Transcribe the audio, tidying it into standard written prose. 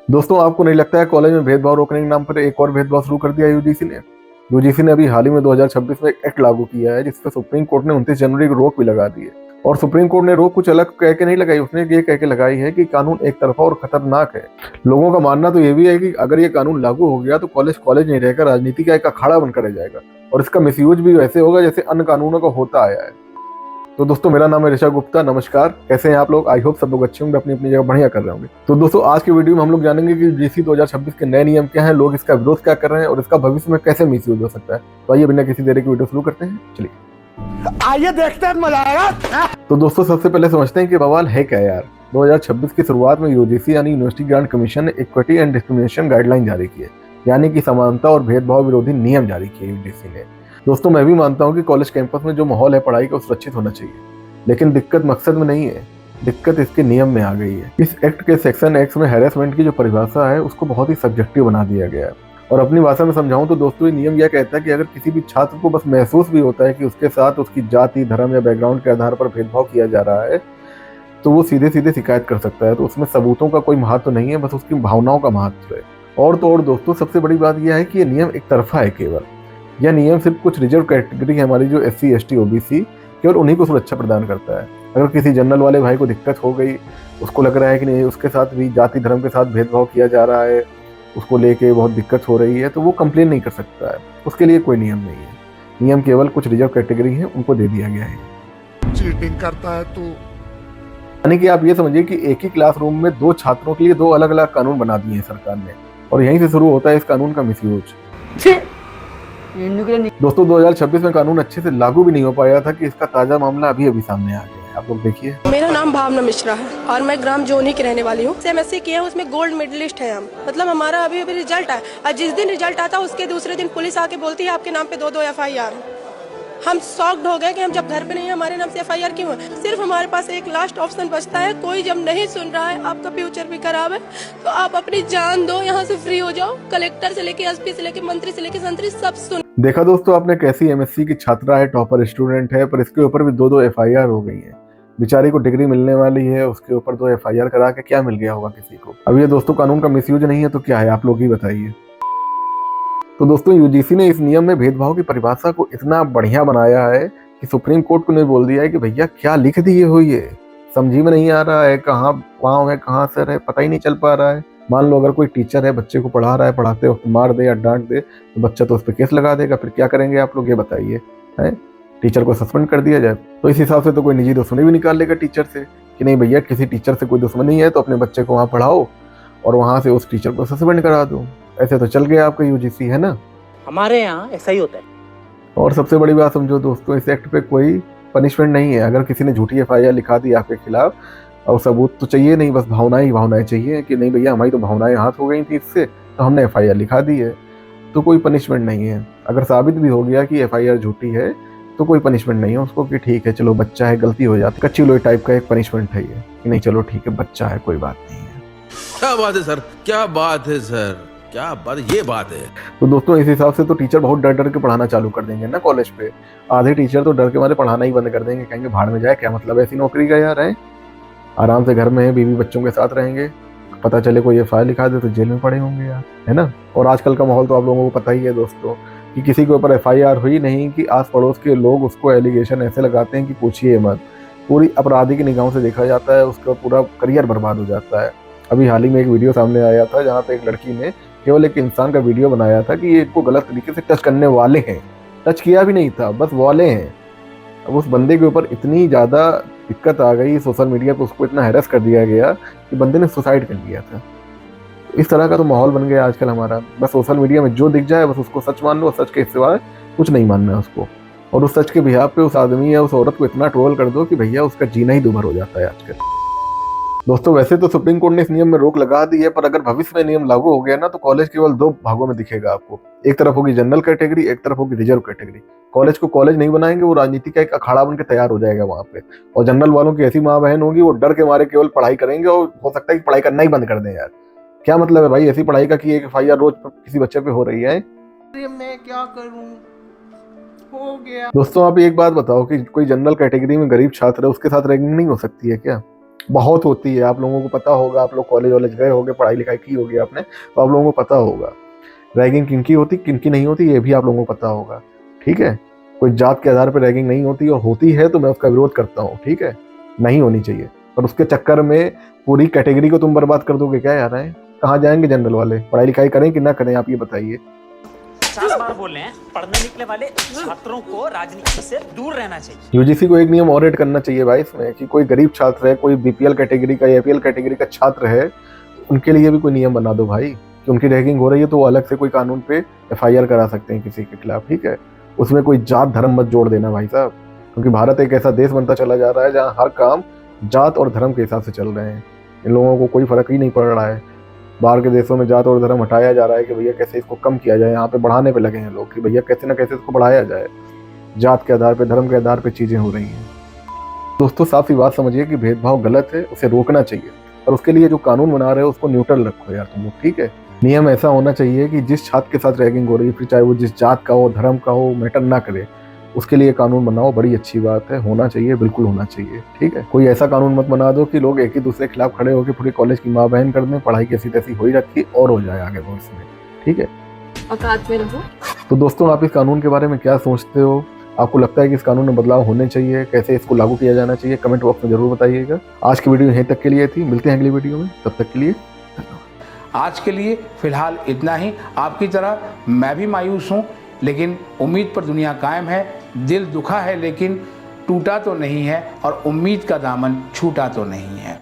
दोस्तों, आपको नहीं लगता है कॉलेज में भेदभाव रोकने के नाम पर एक और भेदभाव शुरू कर दिया यूजीसी ने? यूजीसी ने अभी हाल ही में 2026 में एक एक्ट लागू किया है जिसपे सुप्रीम कोर्ट ने 29 जनवरी को रोक भी लगा दी है। और सुप्रीम कोर्ट ने रोक कुछ अलग कह के नहीं लगाई, उसने ये कह के लगाई है कि कानून एक तरफा और खतरनाक है। लोगों का मानना तो ये भी है कि अगर ये कानून लागू हो गया तो कॉलेज कॉलेज नहीं रहेगा, राजनीति का एक अखाड़ा बनकर रह जाएगा और इसका मिसयूज भी वैसे होगा जैसे अन्य कानूनों का होता आया है। तो दोस्तों, मेरा नाम है ऋषभ गुप्ता। नमस्कार, कैसे हैं आप लोग? आई होप सब लोग अच्छे होंगे, अपनी अपनी जगह बढ़िया कर रहे होंगे। तो दोस्तों, आज की वीडियो में हम लोग जानेंगे कि यूजीसी 2026 के नए नियम क्या हैं, लोग इसका विरोध क्या कर रहे हैं और इसका भविष्य में कैसे मिसयूज हो सकता है। तो आइए बिना किसी देरी की वीडियो शुरू करते हैं। चलिए आइए देखते हैं, मजा आएगा। तो दोस्तों, सबसे पहले समझते हैं कि बवाल है क्या यार। 2026 की शुरुआत में यूजीसी यानी यूनिवर्सिटी ग्रांट कमीशन ने इक्विटी एंड डिस्क्रिमिनेशन गाइडलाइन जारी की है, यानी कि समानता और भेदभाव विरोधी नियम जारी किए यूजीसी ने। दोस्तों, मैं भी मानता हूँ कि कॉलेज कैंपस में जो माहौल है पढ़ाई का सुरक्षित होना चाहिए, लेकिन दिक्कत मकसद में नहीं है, दिक्कत इसके नियम में आ गई है। इस एक्ट के सेक्शन एक्स में हैरेसमेंट की जो परिभाषा है उसको बहुत ही सब्जेक्टिव बना दिया गया है। और अपनी भाषा में समझाऊं तो दोस्तों, ये नियम यह कहता है कि अगर किसी भी छात्र को बस महसूस भी होता है कि उसके साथ उसकी जाति, धर्म या बैकग्राउंड के आधार पर भेदभाव किया जा रहा है तो वो सीधे सीधे शिकायत कर सकता है। तो उसमें सबूतों का कोई महत्व नहीं है, बस उसकी भावनाओं का महत्व है। और तो और दोस्तों, सबसे बड़ी बात यह है कि ये नियम एक तरफा है केवल। यह नियम सिर्फ कुछ रिजर्व कैटेगरी है हमारी, जो SC ST OBC, केवल उन्हीं को सुरक्षा प्रदान करता है। अगर किसी जनरल वाले भाई को दिक्कत हो गई, उसको लग रहा है कि नहीं उसके साथ भी जाति धर्म के साथ भेदभाव किया जा रहा है, उसको लेके बहुत दिक्कत हो रही है, तो वो कंप्लेन नहीं कर सकता है। उसके लिए कोई नियम नहीं है। नियम केवल कुछ रिजर्व कैटेगरी है, उनको दे दिया गया है। चीटिंग करता है तू। यानी कि आप ये समझिए कि एक ही क्लासरूम में दो छात्रों के लिए दो अलग अलग कानून बना दिए हैं सरकार ने, और यहीं से शुरू होता है इस कानून का मिसयूज। दोस्तों, 2026 में कानून अच्छे से लागू भी नहीं हो पाया था कि इसका ताजा मामला अभी अभी सामने आ गया है। आप लोग देखिए। मेरा नाम भावना मिश्रा है और मैं ग्राम जोनी की रहने वाली हूँ। MSc किया है, उसमें गोल्ड मेडलिस्ट है हम। मतलब हमारा अभी अभी रिजल्ट आया और जिस दिन रिजल्ट आता उसके दूसरे दिन पुलिस आके बोलती है आपके नाम पे दो FIR। हम शॉक्ड हो गए कि हम जब घर पे नहीं है हमारे नाम से FIR क्यों है। सिर्फ हमारे पास एक लास्ट ऑप्शन बचता है, कोई जब नहीं सुन रहा है, आपका फ्यूचर भी खराब है तो आप अपनी जान दो, यहाँ से फ्री हो जाओ। कलेक्टर से लेके SP से लेके मंत्री से लेके संतरी सब सुन। देखा दोस्तों आपने, कैसी MSc की छात्रा है, टॉपर स्टूडेंट है, पर इसके ऊपर भी दो FIR हो गई है। बेचारी को डिग्री मिलने वाली है, उसके ऊपर 2 FIR करा के क्या मिल गया होगा किसी को। अब ये दोस्तों कानून का मिसयूज नहीं है तो क्या है, आप लोग ही बताइए। तो दोस्तों, यूजीसी ने इस नियम में भेदभाव की परिभाषा को इतना बढ़िया बनाया है कि सुप्रीम कोर्ट को ने बोल दिया है कि भैया क्या लिख दिए हो, ये समझी में नहीं आ रहा है, कहाँ पाँव है कहाँ सर है, पता ही नहीं चल पा रहा है। मान लो अगर कोई टीचर है, बच्चे को पढ़ा रहा है, पढ़ाते वक्त मार दे या डांट दे तो बच्चा तो उस पर केस लगा देगा। फिर क्या करेंगे आप लोग, ये बताइए। है टीचर को सस्पेंड कर दिया जाए तो इस हिसाब से तो कोई निजी दुश्मनी भी निकाल लेगा टीचर से कि नहीं भैया, किसी टीचर से कोई दुश्मनी है तो अपने बच्चे को वहाँ पढ़ाओ और वहाँ से उस टीचर को सस्पेंड करा दो। ऐसे तो चल गया आपका यूजीसी, है ना। हमारे यहाँ ऐसा ही होता है। और सबसे बड़ी बात समझो दोस्तों, इस एक्ट पे कोई पनिशमेंट नहीं है। अगर किसी ने झूठी FIR लिखा दी आपके खिलाफ और सबूत तो चाहिए नहीं, बस भावनाएं चाहिए कि नहीं भैया हमारी तो भावनाएं हाथ हो गई थी इससे तो हमने FIR लिखा दी है, तो कोई पनिशमेंट नहीं है। अगर साबित भी हो गया कि FIR झूठी है तो कोई पनिशमेंट नहीं है उसको, कि ठीक है चलो बच्चा है, गलती हो जाती, कच्ची लोई टाइप का एक पनिशमेंट है ये कि नहीं चलो ठीक है बच्चा है, कोई बात नहीं है। क्या बात है सर, क्या बात है सर, क्या बात, ये बात है। तो दोस्तों, इस हिसाब से तो टीचर बहुत डर डर के पढ़ाना चालू कर देंगे ना कॉलेज पे। आधे टीचर तो डर के मारे पढ़ाना ही बंद कर देंगे, कहेंगे भाड़ में जाए, क्या मतलब ऐसी नौकरी का यार है। आराम से घर में है, बीवी बच्चों के साथ रहेंगे, पता चले कोई FIR लिखा दे तो जेल में पड़े होंगे यार, है ना। और आजकल का माहौल तो आप लोगों को पता ही है दोस्तों कि किसी के ऊपर FIR हुई नहीं कि आस पड़ोस के लोग उसको एलिगेशन ऐसे लगाते हैं कि पूछिए मत। पूरी अपराधी की निगाहों से देखा जाता है, उसका पूरा करियर बर्बाद हो जाता है। अभी हाल ही में एक वीडियो सामने आया था जहाँ पे एक लड़की ने केवल एक इंसान का वीडियो बनाया था कि ये इनको गलत तरीके से टच करने वाले हैं, टच किया भी नहीं था, बस वाले हैं। अब उस बंदे के ऊपर इतनी ज़्यादा दिक्कत आ गई सोशल मीडिया पे, उसको इतना हैरेस कर दिया गया कि बंदे ने सुसाइड कर लिया था। इस तरह का तो माहौल बन गया आजकल हमारा, बस सोशल मीडिया में जो दिख जाए बस उसको सच मान लो, सच के सिवाय कुछ नहीं मानना है उसको। और उस सच के बिहाफ पे उस आदमी या उस औरत को इतना ट्रोल कर दो कि भैया उसका जीना ही दूभर हो जाता है आजकल। दोस्तों, वैसे तो सुप्रीम कोर्ट ने इस नियम में रोक लगा दी है, पर अगर भविष्य में नियम लागू हो गया ना तो कॉलेज केवल दो भागों में दिखेगा आपको। एक तरफ होगी जनरल कैटेगरी, एक तरफ होगी रिजर्व कैटेगरी। कॉलेज को कॉलेज नहीं बनाएंगे, वो राजनीति का एक अखाड़ा बन के तैयार हो जाएगा वहां पे। और जनरल वालों की ऐसी माँ बहन होगी, वो डर के मारे केवल पढ़ाई करेंगे और हो सकता है कि पढ़ाई करना ही बंद कर दें यार। क्या मतलब है भाई ऐसी पढ़ाई का कि एक FIR रोज किसी बच्चे पे हो रही है। मैं क्या करूं, हो गया। दोस्तों, आप एक बात बताओ कि कोई जनरल कैटेगरी में गरीब छात्र है, उसके साथ रैगिंग नहीं हो सकती है क्या? बहुत होती है, आप लोगों को पता होगा, आप लोग कॉलेज वॉलेज गए होगे, पढ़ाई लिखाई की होगी आपने, तो आप लोगों को पता होगा रैगिंग किनकी होती किनकी नहीं होती, ये भी आप लोगों को पता होगा। ठीक है, कोई जात के आधार पर रैगिंग नहीं होती, और होती है तो मैं उसका विरोध करता हूँ। ठीक है, नहीं होनी चाहिए, और उसके चक्कर में पूरी कैटेगरी को तुम बर्बाद कर दोगे क्या यार? है कहाँ जाएंगे जनरल वाले? पढ़ाई लिखाई करें कि ना करें, आप ये बताइए। 50 बार बोल रहे हैं, पढ़ने निकले वाले छात्रों को राजनीति से दूर रहना चाहिए। यूजीसी को एक नियम और ऐड करना चाहिए भाई इसमें, कि कोई गरीब छात्र है, कोई बीपीएल कैटेगरी का, एपीएल कैटेगरी का छात्र है, उनके लिए भी कोई नियम बना दो भाई, कि उनकी रैगिंग हो रही है तो वो अलग से कोई कानून पे एफआईआर करा सकते हैं किसी के खिलाफ। ठीक है, उसमें कोई जात धर्म मत जोड़ देना भाई साहब, क्योंकि भारत एक ऐसा देश बनता चला जा रहा है जहाँ हर काम जात और धर्म के हिसाब से चल रहे हैं। इन लोगों को कोई फर्क ही नहीं पड़ रहा है। बाहर के देशों में जात और धर्म हटाया जा रहा है कि भैया कैसे इसको कम किया जाए, यहाँ पे बढ़ाने पे लगे हैं लोग कि भैया कैसे ना कैसे इसको बढ़ाया जाए। जात के आधार पे, धर्म के आधार पे चीज़ें हो रही हैं। दोस्तों साफ सी बात समझिए कि भेदभाव गलत है, उसे रोकना चाहिए, और उसके लिए जो कानून बना रहे हो उसको न्यूट्रल रखो यार तुम लोग। ठीक है, नियम ऐसा होना चाहिए कि जिस छात्र के साथ रैगिंग हो रही है, फिर चाहे वो जिस जात का हो, धर्म का हो, मैटर ना करे, उसके लिए कानून बनाओ। बड़ी अच्छी बात है, होना चाहिए, बिल्कुल होना चाहिए। ठीक है, कोई ऐसा कानून मत बना दो कि लोग एक ही दूसरे के खिलाफ खड़े होकर पूरे कॉलेज की माँ बहन कर दें, पढ़ाई कैसी तैसी हो ही रखी और हो जाए आगे भविष्य में। ठीक है, औकात में रहो। तो दोस्तों आप इस कानून के बारे में क्या सोचते हो? आपको लगता है कि इस कानून में बदलाव होने चाहिए? कैसे इसको लागू किया जाना चाहिए? कमेंट बॉक्स में जरूर बताइएगा। आज की वीडियो यहीं तक के लिए थी, मिलते हैं अगली वीडियो में, तब तक के लिए आज के लिए फिलहाल इतना ही। आपकी तरह मैं भी मायूस हूँ, लेकिन उम्मीद पर दुनिया कायम है। दिल दुखा है लेकिन टूटा तो नहीं है, और उम्मीद का दामन छूटा तो नहीं है।